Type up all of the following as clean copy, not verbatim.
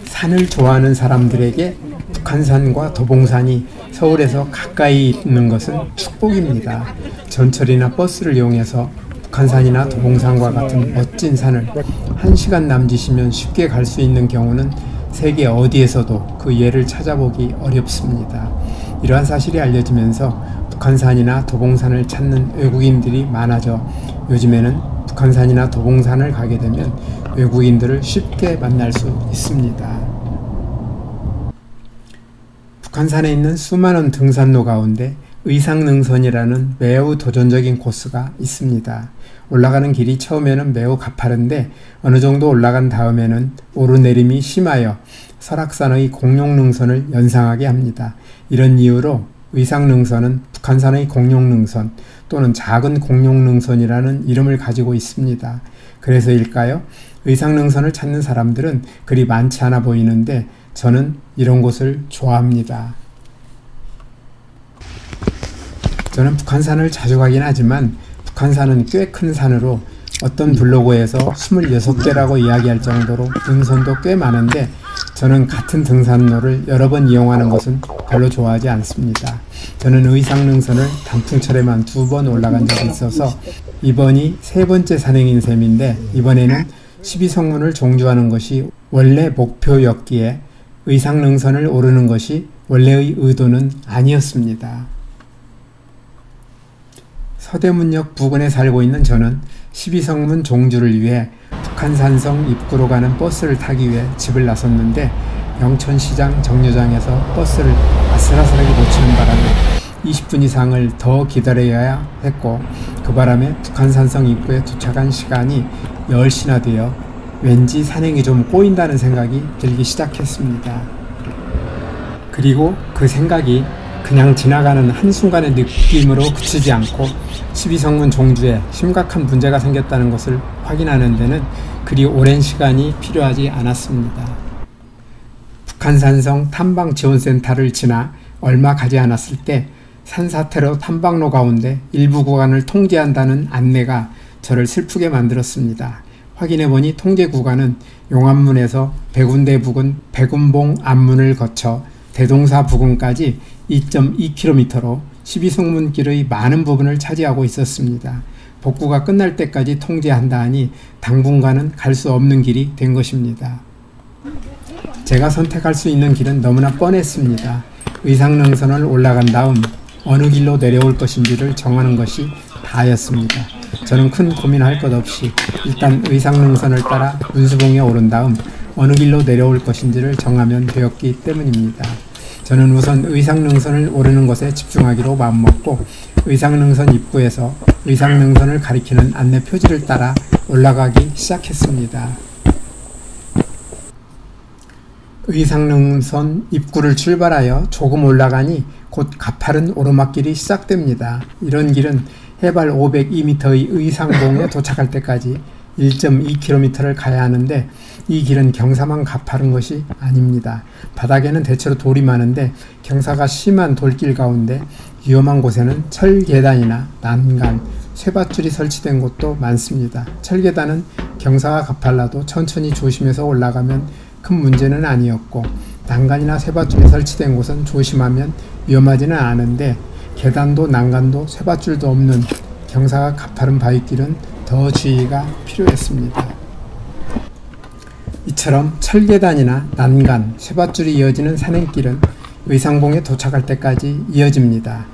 산을 좋아하는 사람들에게 북한산과 도봉산이 서울에서 가까이 있는 것은 축복입니다. 전철이나 버스를 이용해서 북한산이나 도봉산과 같은 멋진 산을 1시간 남짓이면 쉽게 갈 수 있는 경우는 세계 어디에서도 그 예를 찾아보기 어렵습니다. 이러한 사실이 알려지면서 북한산이나 도봉산을 찾는 외국인들이 많아져 요즘에는 북한산이나 도봉산을 가게 되면 외국인들을 쉽게 만날 수 있습니다. 북한산에 있는 수많은 등산로 가운데 의상능선이라는 매우 도전적인 코스가 있습니다. 올라가는 길이 처음에는 매우 가파른데 어느 정도 올라간 다음에는 오르내림이 심하여 설악산의 공룡능선을 연상하게 합니다. 이런 이유로 의상능선은 북한산의 공룡능선 또는 작은 공룡능선이라는 이름을 가지고 있습니다. 그래서일까요? 의상능선을 찾는 사람들은 그리 많지 않아 보이는데 저는 이런 곳을 좋아합니다. 저는 북한산을 자주 가긴 하지만 북한산은 꽤 큰 산으로 어떤 블로그에서 26개라고 이야기할 정도로 능선도 꽤 많은데 저는 같은 등산로를 여러 번 이용하는 것은 별로 좋아하지 않습니다. 저는 의상능선을 단풍철에만 2번 올라간 적이 있어서 이번이 3번째 산행인 셈인데 이번에는 12성문을 종주하는 것이 원래 목표였기에 의상능선을 오르는 것이 원래의 의도는 아니었습니다. 서대문역 부근에 살고 있는 저는 12성문 종주를 위해 북한산성 입구로 가는 버스를 타기 위해 집을 나섰는데 영천시장 정류장에서 버스를 아슬아슬하게 놓치는 바람에 20분 이상을 더 기다려야 했고 그 바람에 북한산성 입구에 도착한 시간이 10시나 되어 왠지 산행이 좀 꼬인다는 생각이 들기 시작했습니다. 그리고 그 생각이 그냥 지나가는 한순간의 느낌으로 그치지 않고 12성문 종주에 심각한 문제가 생겼다는 것을 확인하는 데는 그리 오랜 시간이 필요하지 않았습니다. 북한산성 탐방지원센터를 지나 얼마 가지 않았을 때 산사태로 탐방로 가운데 일부 구간을 통제한다는 안내가 저를 슬프게 만들었습니다. 확인해보니 통제 구간은 용암문에서 백운대 부근 백운봉 앞문을 거쳐 대동사 부근까지 2.2km로 12성문길의 많은 부분을 차지하고 있었습니다. 복구가 끝날 때까지 통제한다 하니 당분간은 갈 수 없는 길이 된 것입니다. 제가 선택할 수 있는 길은 너무나 뻔했습니다. 의상능선을 올라간 다음 어느 길로 내려올 것인지를 정하는 것이 다였습니다. 저는 큰 고민할 것 없이 일단 의상능선을 따라 문수봉에 오른 다음 어느 길로 내려올 것인지를 정하면 되었기 때문입니다. 저는 우선 의상능선을 오르는 것에 집중하기로 마음먹고 의상능선 입구에서 의상능선을 가리키는 안내 표지를 따라 올라가기 시작했습니다. 의상능선 입구를 출발하여 조금 올라가니 곧 가파른 오르막길이 시작됩니다. 이런 길은 해발 502m의 의상봉에 도착할 때까지 1.2km를 가야 하는데 이 길은 경사만 가파른 것이 아닙니다. 바닥에는 대체로 돌이 많은데 경사가 심한 돌길 가운데 위험한 곳에는 철계단이나 난간, 쇠밧줄이 설치된 곳도 많습니다. 철계단은 경사가 가팔라도 천천히 조심해서 올라가면 큰 문제는 아니었고 난간이나 쇠밧줄이 설치된 곳은 조심하면 위험하지는 않은데 계단도 난간도 쇠밧줄도 없는 경사가 가파른 바위길은 더 주의가 필요했습니다. 이처럼 철계단이나 난간, 쇠밧줄이 이어지는 산행길은 의상봉에 도착할 때까지 이어집니다.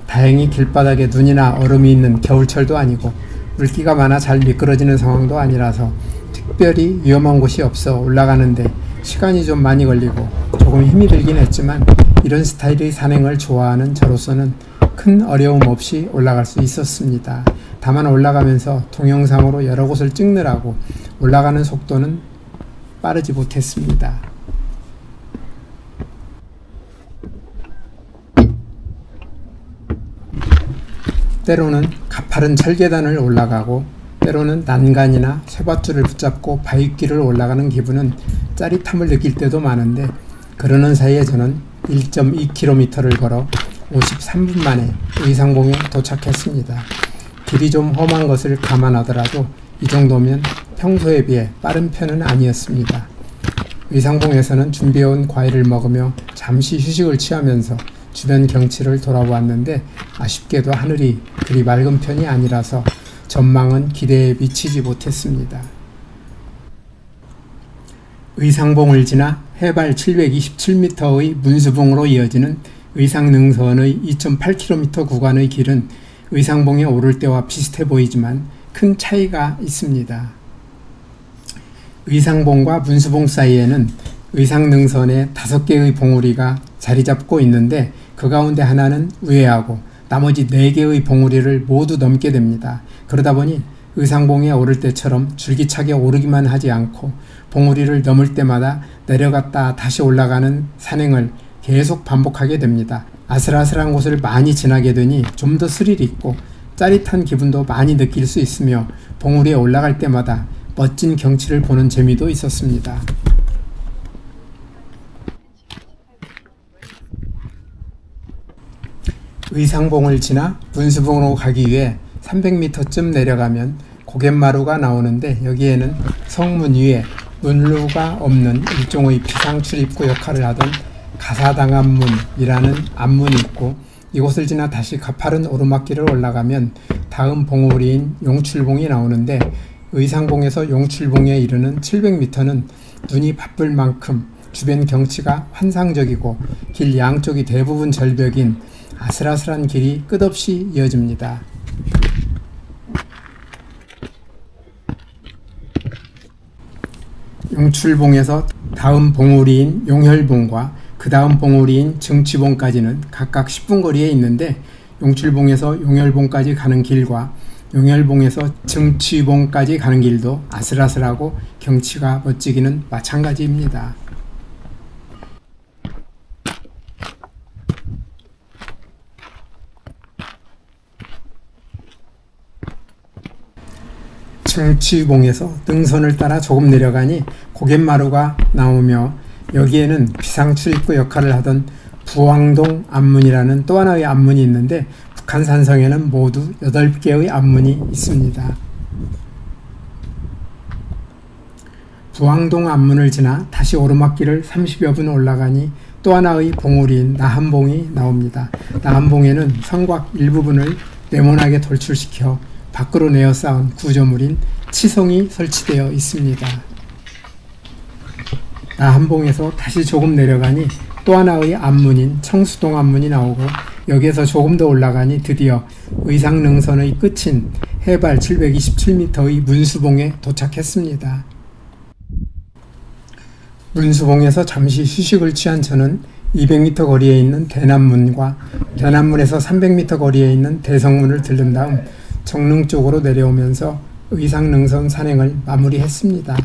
다행히 길바닥에 눈이나 얼음이 있는 겨울철도 아니고 물기가 많아 잘 미끄러지는 상황도 아니라서 특별히 위험한 곳이 없어 올라가는데 시간이 좀 많이 걸리고 조금 힘이 들긴 했지만 이런 스타일의 산행을 좋아하는 저로서는 큰 어려움 없이 올라갈 수 있었습니다. 다만 올라가면서 동영상으로 여러 곳을 찍느라고 올라가는 속도는 빠르지 못했습니다. 때로는 가파른 철계단을 올라가고 때로는 난간이나 쇠밧줄을 붙잡고 바위길을 올라가는 기분은 짜릿함을 느낄 때도 많은데 그러는 사이에 저는 1.2km를 걸어 53분 만에 의상봉에 도착했습니다. 길이 좀 험한 것을 감안하더라도 이 정도면 평소에 비해 빠른 편은 아니었습니다. 의상봉에서는 준비해온 과일을 먹으며 잠시 휴식을 취하면서 주변 경치를 돌아보았는데 아쉽게도 하늘이 그리 맑은 편이 아니라서 전망은 기대에 미치지 못했습니다. 의상봉을 지나 해발 727m의 문수봉으로 이어지는 의상능선의 2.8km 구간의 길은 의상봉에 오를 때와 비슷해 보이지만 큰 차이가 있습니다. 의상봉과 문수봉 사이에는 의상능선에 5개의 봉우리가 자리 잡고 있는데 그 가운데 하나는 우회하고 나머지 4개의 봉우리를 모두 넘게 됩니다. 그러다 보니 의상봉에 오를 때처럼 줄기차게 오르기만 하지 않고 봉우리를 넘을 때마다 내려갔다 다시 올라가는 산행을 계속 반복하게 됩니다. 아슬아슬한 곳을 많이 지나게 되니 좀 더 스릴 있고 짜릿한 기분도 많이 느낄 수 있으며 봉우리에 올라갈 때마다 멋진 경치를 보는 재미도 있었습니다. 의상봉을 지나 문수봉으로 가기 위해 300m쯤 내려가면 고갯마루가 나오는데 여기에는 성문 위에 문루가 없는 일종의 비상출입구 역할을 하던 가사당암문이라는 암문이 있고 이곳을 지나 다시 가파른 오르막길을 올라가면 다음 봉우리인 용출봉이 나오는데 의상봉에서 용출봉에 이르는 700m는 눈이 바쁠 만큼 주변 경치가 환상적이고 길 양쪽이 대부분 절벽인 아슬아슬한 길이 끝없이 이어집니다. 용출봉에서 다음 봉우리인 용혈봉과 그 다음 봉우리인 증취봉까지는 각각 10분 거리에 있는데 용출봉에서 용혈봉까지 가는 길과 용혈봉에서 증취봉까지 가는 길도 아슬아슬하고 경치가 멋지기는 마찬가지입니다. 증취봉에서 능선을 따라 조금 내려가니 고갯마루가 나오며 여기에는 비상출입구 역할을 하던 부황동 암문이라는 또 하나의 암문이 있는데 북한산성에는 모두 8개의 암문이 있습니다. 부황동 암문을 지나 다시 오르막길을 30여 분 올라가니 또 하나의 봉우리인 나한봉이 나옵니다. 나한봉에는 성곽 일부분을 네모나게 돌출시켜 밖으로 내어 쌓은 구조물인 치성이 설치되어 있습니다. 나한봉에서 다시 조금 내려가니 또 하나의 암문인 청수동 암문이 나오고 여기에서 조금 더 올라가니 드디어 의상능선의 끝인 해발 727m의 문수봉에 도착했습니다. 문수봉에서 잠시 휴식을 취한 저는 200m 거리에 있는 대남문과 대남문에서 300m 거리에 있는 대성문을 들른 다음 정릉 쪽으로 내려오면서 의상능선 산행을 마무리했습니다.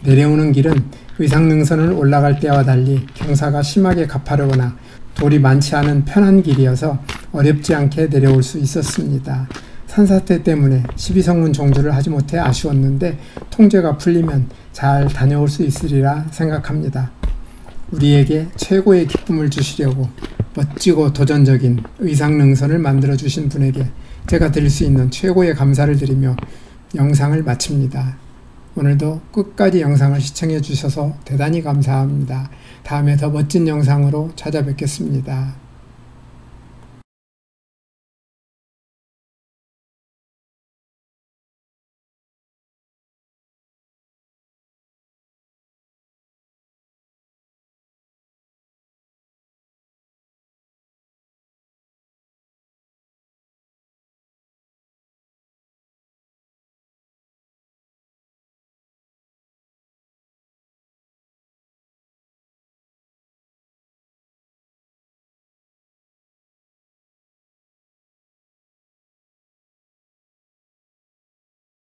내려오는 길은 의상능선을 올라갈 때와 달리 경사가 심하게 가파르거나 돌이 많지 않은 편한 길이어서 어렵지 않게 내려올 수 있었습니다. 산사태 때문에 12성문 종주를 하지 못해 아쉬웠는데 통제가 풀리면 잘 다녀올 수 있으리라 생각합니다. 우리에게 최고의 기쁨을 주시려고 멋지고 도전적인 의상능선을 만들어 주신 분에게 제가 드릴 수 있는 최고의 감사를 드리며 영상을 마칩니다. 오늘도 끝까지 영상을 시청해 주셔서 대단히 감사합니다. 다음에 더 멋진 영상으로 찾아뵙겠습니다.